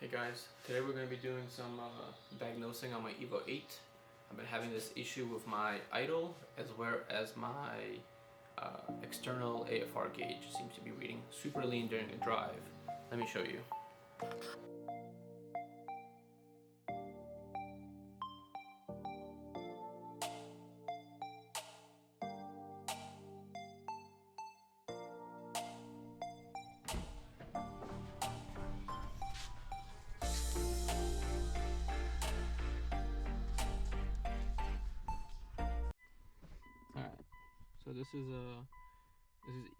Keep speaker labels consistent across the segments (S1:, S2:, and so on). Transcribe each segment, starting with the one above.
S1: Hey guys, today we're going to be doing some diagnosing on my EVO 8. I've been having this issue with my idle as well as my external AFR gauge. Seems to be reading super lean during a drive. Let me show you. Alright, so this is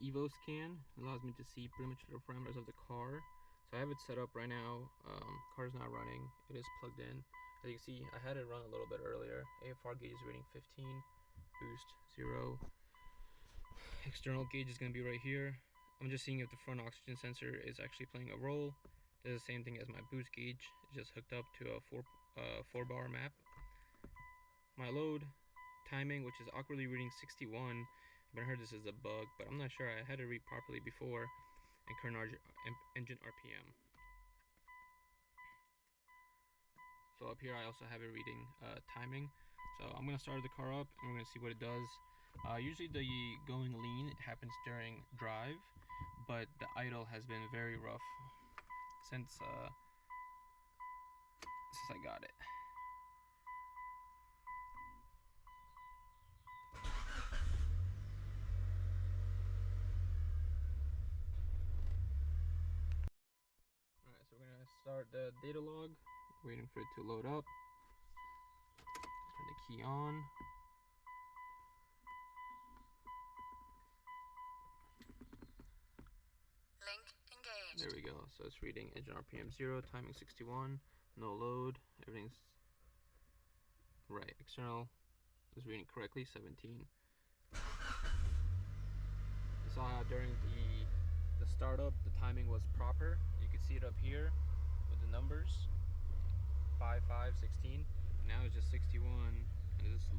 S1: EVO scan. It allows me to see pretty much the parameters of the car. So I have it set up right now. Car's not running. It is plugged in. As you can see, I had it run a little bit earlier. AFR gauge is reading 15, boost 0. External gauge is going to be right here. I'm just seeing if the front oxygen sensor is actually playing a role. This is the same thing as my boost gauge. It's just hooked up to a 4-bar map. My load timing, which is awkwardly reading 61. I've heard this is a bug, but I'm not sure. I had it read properly before. And current engine RPM. So up here I also have it reading timing. So I'm going to start the car up and we're going to see what it does. Usually the going lean happens during drive, but the idle has been very rough since I got it. Alright, so we're going to start the data log, waiting for it to load up. Turn the key on.
S2: Link engaged.
S1: There we go. So it's reading engine RPM 0, timing 61, no load, everything's right. External is reading correctly, 17. You saw how during the startup the timing was proper. You can see it up here with the numbers 5, 5, 16. Now it's just 61 and it's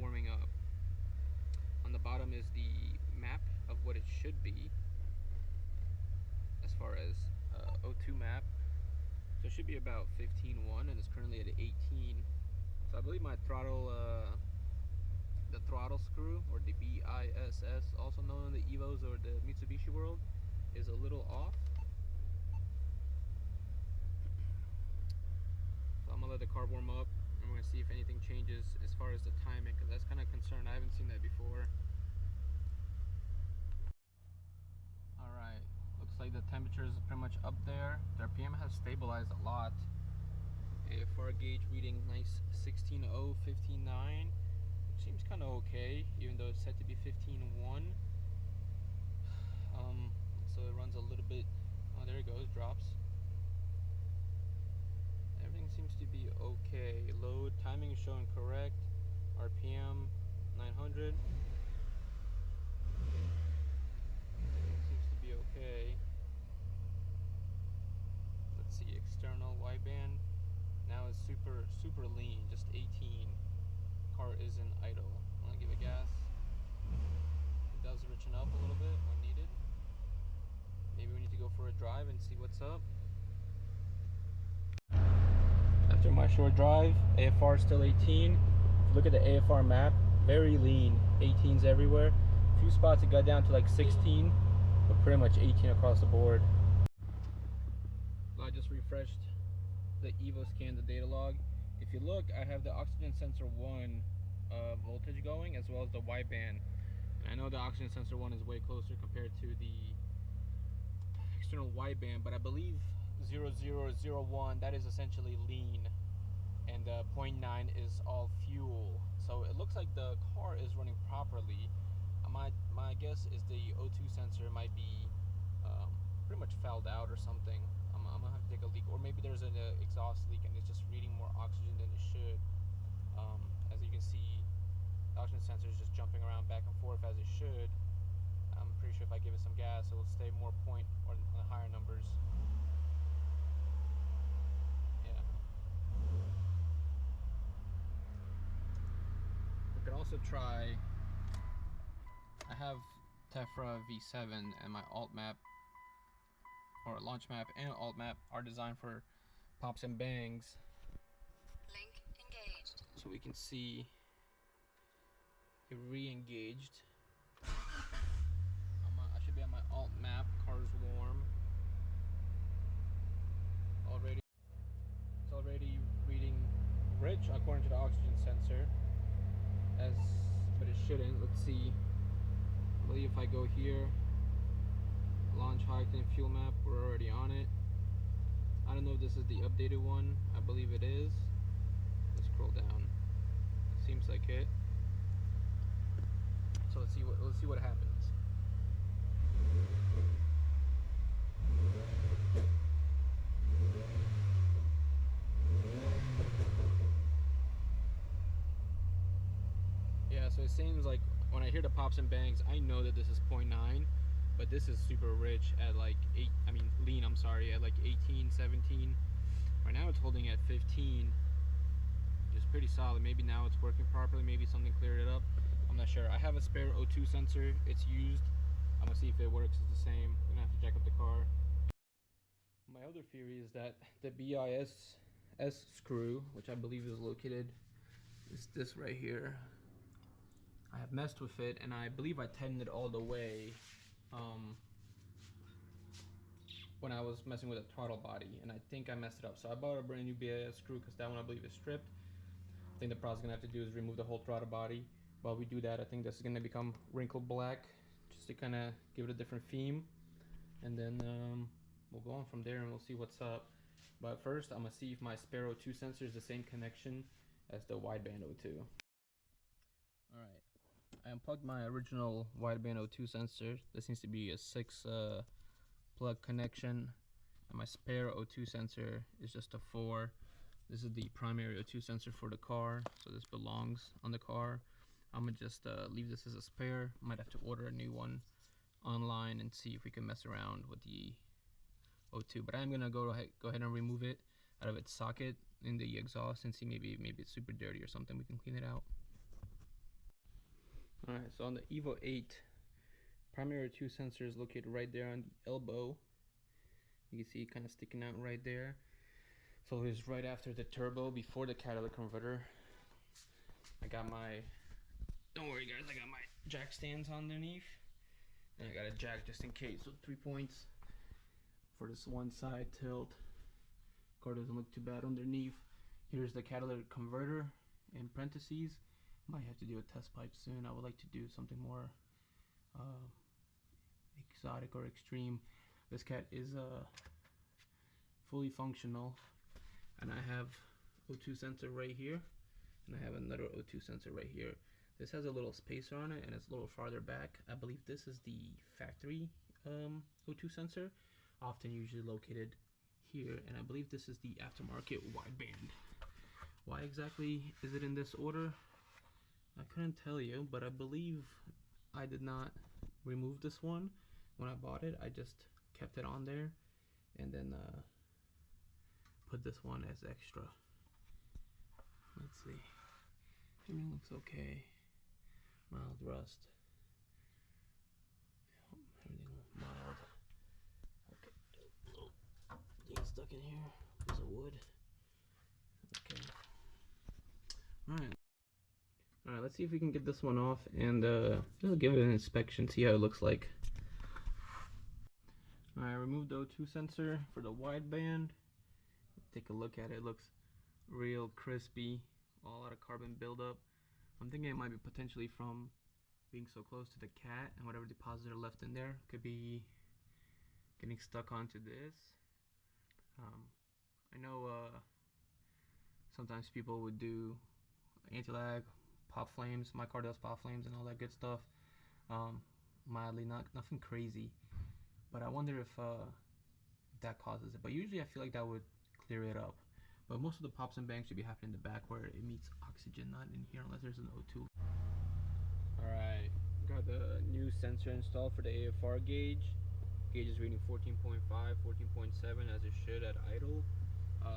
S1: warming up. On the bottom is the map of what it should be as far as O2 map. So it should be about 15.1 and it's currently at 18. So I believe my throttle, the throttle screw, or the BISS, also known in the EVOs or the Mitsubishi world, is a little off. So I'm gonna let the car warm up and we're gonna see if anything changes as far as the timing, because that's kind of concerned. I haven't seen that before. Alright, looks like the temperature is pretty much up there. The RPM has stabilized a lot. AFR gauge reading nice 16.0, 15.9, which seems kind of okay, even though it's set to be 15.1. So it runs a little bit. Oh, there it goes, drops. Everything seems to be okay. Load timing is showing correct. RPM 900. Seems to be okay. Let's see, external wideband. Now it's super lean, just 18. Car is in idle. I'm gonna give it gas. It does richen up a little bit when needed. Maybe we need to go for a drive and see what's up. After my short drive, AFR still 18. If you look at the AFR map, very lean. 18s everywhere. A few spots it got down to like 16, but pretty much 18 across the board. So I just refreshed the EVO scan, the data log. If you look, I have the oxygen sensor 1 voltage going, as well as the wideband. And I know the oxygen sensor 1 is way closer compared to the external wideband, but I believe 0001, that is essentially lean, and 0.9 is all fuel. So it looks like the car is running properly. My guess is the O2 sensor might be pretty much fouled out or something. I'm gonna have to take a leak, or maybe there's an exhaust leak and it's just reading more oxygen than it should. As you can see, the oxygen sensor is just jumping around back and forth as it should. I'm pretty sure if I give it some gas, it will stay more point or on the higher numbers. Yeah. We could also try. I have Tefra V7 and my alt map, or or launch map and alt map are designed for pops and bangs.
S2: Link engaged.
S1: So we can see it re-engaged. I should be on my alt map. Car's warm. It's already reading rich according to the oxygen sensor. But it shouldn't. Let's see. I believe if I go here, launch height and fuel map, we're already on it. I don't know if this is the updated one. I believe it is. Let's scroll down. Seems like it. So let's see what happens. Yeah, so it seems like when I hear the pops and bangs, I know that this is 0.9, but this is super rich at like lean, I'm sorry, at like 18, 17. Right now it's holding at 15, which is pretty solid. Maybe now it's working properly, maybe something cleared it up. I'm not sure. I have a spare O2 sensor, it's used. I'm gonna see if it works. It's the same. I'm gonna have to jack up the car. My other theory is that the BISS screw, which I believe is located, is this right here. I have messed with it, and I believe I tightened it all the way when I was messing with the throttle body, and I think I messed it up. So I bought a brand new BIS screw because that one I believe is stripped. I think the process gonna have to do is remove the whole throttle body. While we do that, I think this is gonna become wrinkled black, just to kind of give it a different theme, and then we'll go on from there and we'll see what's up. But first, I'm gonna see if my spare O2 sensor is the same connection as the wideband O2. All right. I unplugged my original wideband O2 sensor. This seems to be a 6 plug connection, and my spare O2 sensor is just a 4. This is the primary O2 sensor for the car, so this belongs on the car. I'm gonna just leave this as a spare. Might have to order a new one online and see if we can mess around with the O2, but I'm gonna go ahead and remove it out of its socket in the exhaust and see maybe it's super dirty or something. We can clean it out. Alright, so on the EVO 8, primary O2 sensor is located right there on the elbow. You can see it kind of sticking out right there. So it's right after the turbo, before the catalytic converter. I got my, don't worry guys, I got my jack stands underneath. And I got a jack just in case. So 3 points for this one side tilt. Car doesn't look too bad underneath. Here's the catalytic converter in parentheses. Might have to do a test pipe soon. I would like to do something more exotic or extreme. This cat is fully functional, and I have O2 sensor right here, and I have another O2 sensor right here. This has a little spacer on it, and it's a little farther back. I believe this is the factory O2 sensor, often usually located here, and I believe this is the aftermarket wideband. Why exactly is it in this order? I couldn't tell you, but I believe I did not remove this one when I bought it. I just kept it on there and then put this one as extra. Let's see. Everything looks okay. Mild rust. Yep, everything mild. Okay. Little thing stuck in here. Piece of wood. Okay. Alright. Alright, let's see if we can get this one off and just give it an inspection, see how it looks like. Alright, I removed the O2 sensor for the wideband. Take a look at it. It looks real crispy, a lot of carbon buildup. I'm thinking it might be potentially from being so close to the cat, and whatever deposits are left in there could be getting stuck onto this. I know sometimes people would do anti-lag, pop flames. My car does pop flames and all that good stuff. Mildly, nothing crazy, but I wonder if that causes it. But usually I feel like that would clear it up. But most of the pops and bangs should be happening in the back where it meets oxygen, not in here unless there's an O2. Alright, got the new sensor installed for the AFR gauge. Gauge is reading 14.5, 14.7 as it should at idle.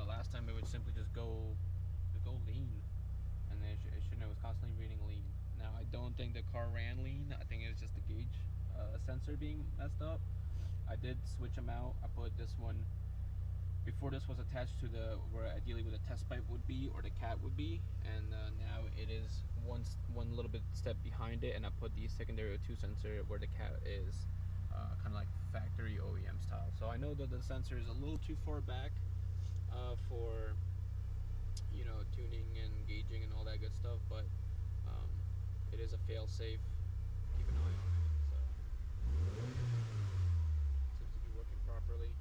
S1: Last time it would simply just go lean, and then it shouldn't. It was constantly reading lean. Now I don't think the car ran lean. I think it was just the gauge sensor being messed up. I did switch them out. I put this one, before this was attached to the, where ideally where the test pipe would be or the cat would be, and now it is one little bit step behind it, and I put the secondary O2 sensor where the cat is, kind of like factory OEM style. So I know that the sensor is a little too far back for, you know, tuning and gauging and all that good stuff, but it is a fail-safe. Keep an eye on it. So seems to be working properly.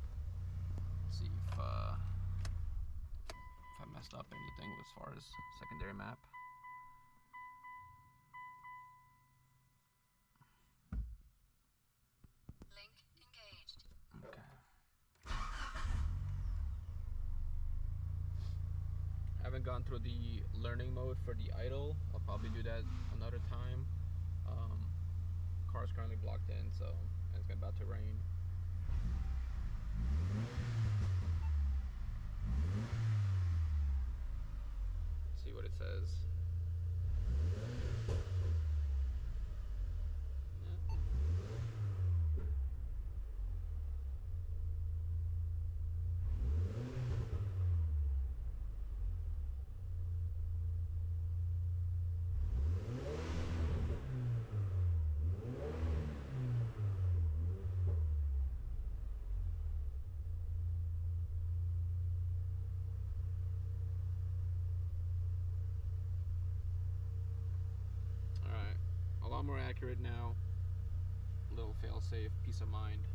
S1: Let's see if I messed up anything as far as secondary map.
S2: Link engaged.
S1: Okay. I haven't gone through the learning mode for the idle. I'll probably do that another time. Car's currently blocked in, so and it's about to rain. Let's see what it says. Alright, a lot more accurate now. A little fail-safe, peace of mind.